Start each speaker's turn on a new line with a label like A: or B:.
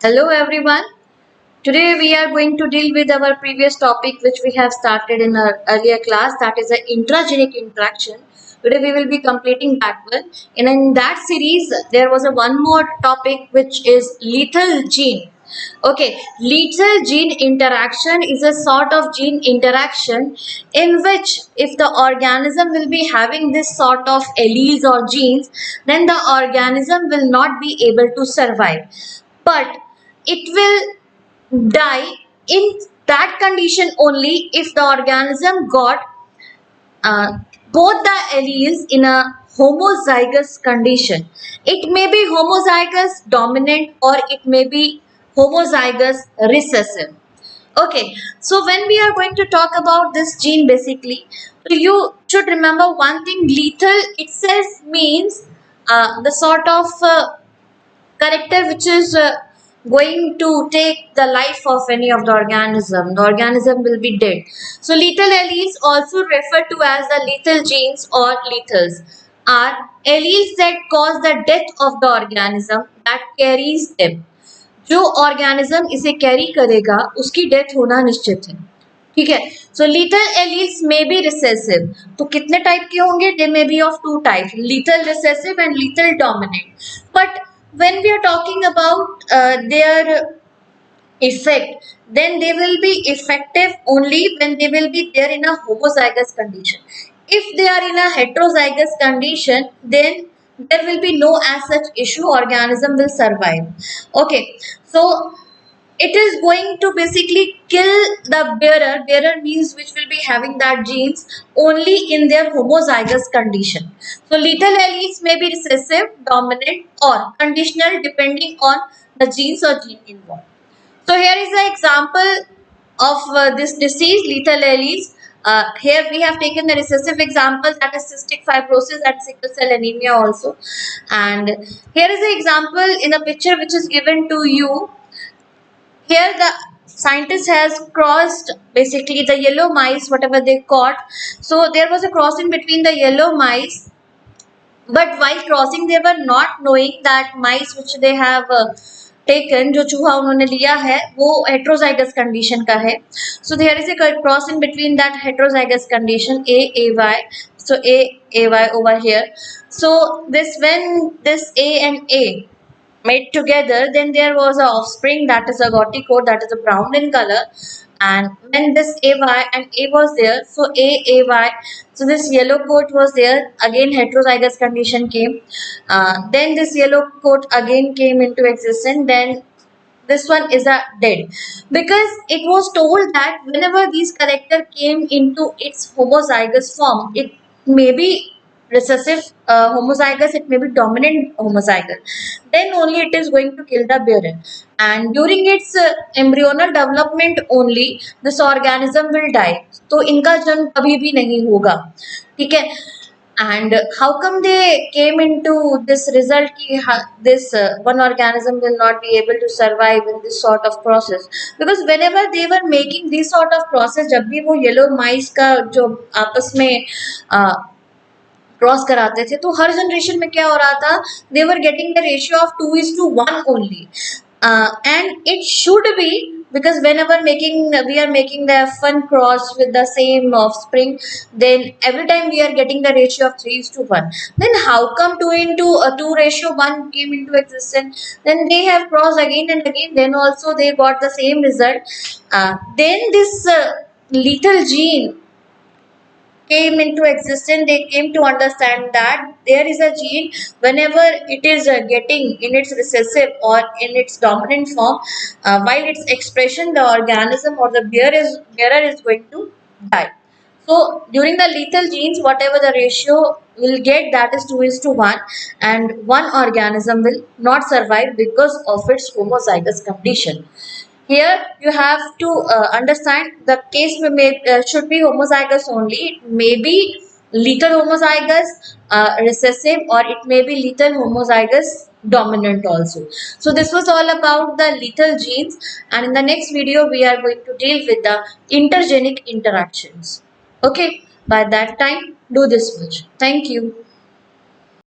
A: Hello everyone. Today we are going to deal with our previous topic which we have started in our earlier class, that is the intragenic interaction. Today we will be completing that one. And in that series there was a one more topic which is lethal gene. Okay, lethal gene interaction is a sort of gene interaction in which if the organism will be having this sort of alleles or genes, then the organism will not be able to survive. But it will die in that condition only if the organism got uh, both the alleles in a homozygous condition. It may be homozygous dominant or it may be homozygous recessive. Okay, so when we are going to talk about this gene basically, so you should remember one thing: lethal itself means the sort of character which is going to take the life of any of the organism. The organism will be dead. So lethal alleles, also referred to as the lethal genes or lethals, are alleles that cause the death of the organism that carries them. जो organism इसे carry करेगा उसकी death होना निश्चित है. ठीक है. So lethal alleles may be recessive. तो कितने टाइप के होंगे? They may be of two type, lethal recessive and lethal dominant. But when we are talking about their effect, then they will be effective only when they will be there in a homozygous condition. If they are in a heterozygous condition, then there will be no as such issue, organism will survive. Okay, so it is going to basically kill the bearer means which will be having that genes only in their homozygous condition. So lethal alleles may be recessive, dominant or conditional depending on the genes or gene involved. So here is the example of this disease, lethal alleles. Here we have taken the recessive example, that is cystic fibrosis and sickle cell anemia also. And here is the example in a picture which is given to you. Here the scientist has crossed basically the yellow mice, whatever they caught. So there was a crossing between the yellow mice, but while crossing they were not knowing that mice which they have taken, जो चूहा उन्होंने लिया है वो heterozygous condition का है. So there is a cross in between that heterozygous condition AAY. So AAY over here. So this, when this A and A made together, then there was a offspring, that is a goticote, that is a brown in color. And when this AY and A was there, so AAY, so this yellow coat was there, again heterozygous condition came. Then this yellow coat again came into existence. Then this one is a dead, because it was told that whenever these character came into its homozygous form, it may be recessive homozygous, it may be dominant homozygous, then only it is going to kill the bearer. And during its embryonal development only this organism will die. तो इनका जन्म कभी भी नहीं होगा. ठीक है. And how come they came into this result ki this one organism will not be able to survive in this sort of process? Because whenever they were making this sort of process, जब भी वो yellow mice का जो आपस में cross कराते थे, तो हर जनरेशन में क्या हो रहा था, they were getting the ratio of 2:1 only. And it should be, because whenever we are making the F1 cross with the same offspring, then every time we are getting the ratio of 3:1. Then how come 2:1 came into existence? Then they have crossed again and again, then also they got the same result. Then this lethal gene came into existence. They came to understand that there is a gene, whenever it is getting in its recessive or in its dominant form, while its expression, the organism or the bearer is going to die. So during the lethal genes, whatever the ratio will get, that is 2:1, and one organism will not survive because of its homozygous condition. Here you have to understand the case should be homozygous only. It may be lethal homozygous recessive, or it may be lethal homozygous dominant also. So this was all about the lethal genes, and in the next video we are going to deal with the intergenic interactions. Okay, by that time do this much. Thank you.